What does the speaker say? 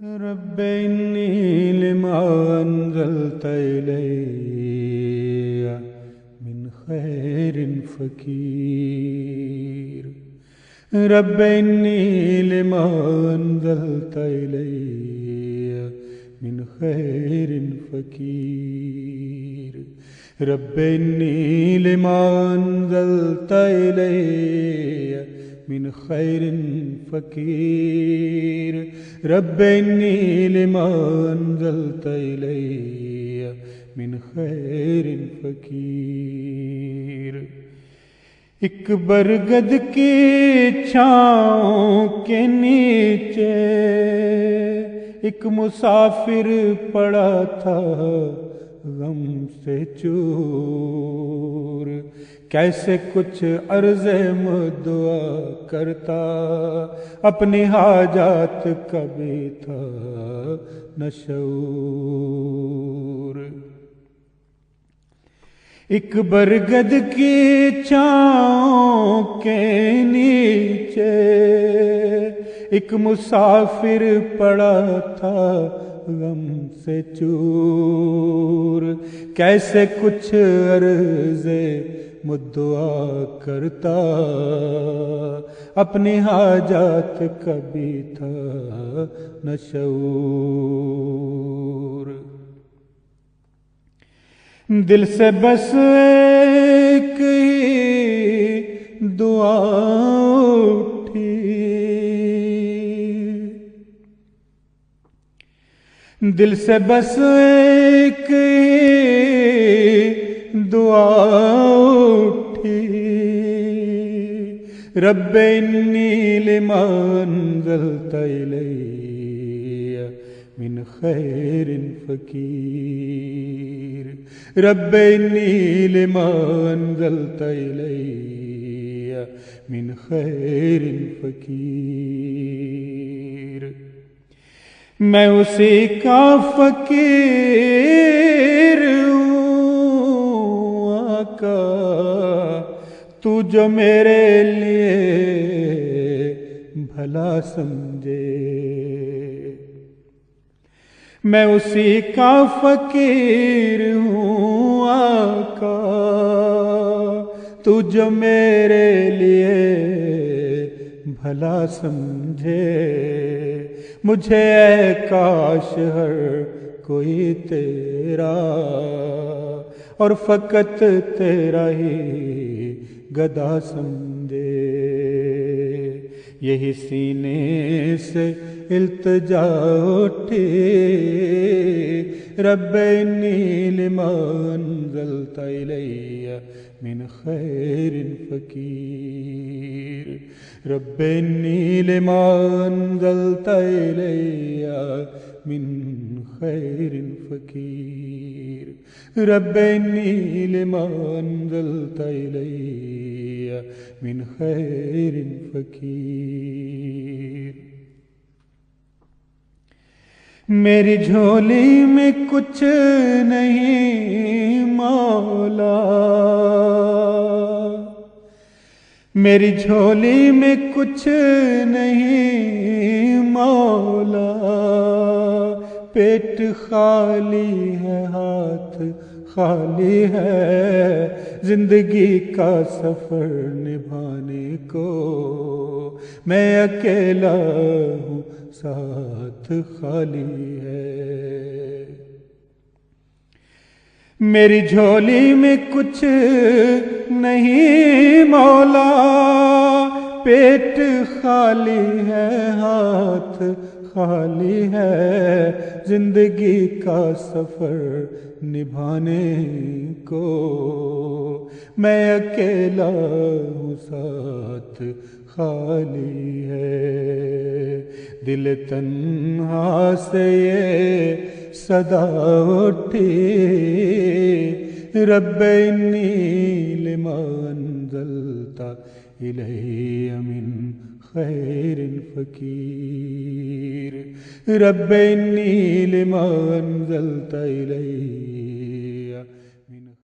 رب إني لما أنزلت إلي من خير فقير. رب إني لما أنزلت إلي من خير فقير. رب إني لما أنزلت إلي من خير فقير. رب إني لما أنزلت إلي من خير فقير. ایک برگد کی چھاؤں کے نیچے ایک مسافر پڑا تھا غم سے چور. کیسے کچھ عرض مدعا کرتا اپنی حاجات کا بھی تھا نہ شعور. ایک برگد کی چھاؤں کے نیچے ایک مسافر پڑا تھا غم سے چور. کیسے کچھ عرض مدعا کرتا اپنی حاجات کا بھی تھا نہ شعور. دل سے بس ایک ہی دعا اٹھی. دل سے بس ایک ہی دعا اٹھی. رب انی لما انزلت الی من خیر فقیر. رب انی لما انزلت الی من خیر فقیر. میں اسی کا فقیر ہوں آقا تو جو میرے لیے بھلا سمجھے. میں اسی کا فقیر ہوں آقا تو جو میرے لیے بھلا سمجھے. مجھے اے کاش ہر کوئی تیرا اور فقط تیرا ہی گدا سمجھے. یہی سینے سے التجا اٹھی. رب انی لما انزلت الی من خیر فقیر. رب انی لما انزلت الی من خیر فقیر. رب انی لما انزلت الی من خیر فقیر. میری جھولی میں کچھ نہیں مولا. میری جھولی میں کچھ نہیں مولا. پیٹ خالی ہے ہاتھ خالی ہے زندگی کا سفر نبھانے کو. میں اکیلا ہوں ساتھ خالی ہے. میری جھولی میں کچھ نہیں مولا. پیٹ خالی ہے ہاتھ خالی ہے زندگی کا سفر نبھانے کو. میں اکیلا ہوں ساتھ خالی ہے. دل تنہا سے یہ صدا اٹھی. رب انی لما انزلت الی من خیر فقیر. رب انی لما انزلت الی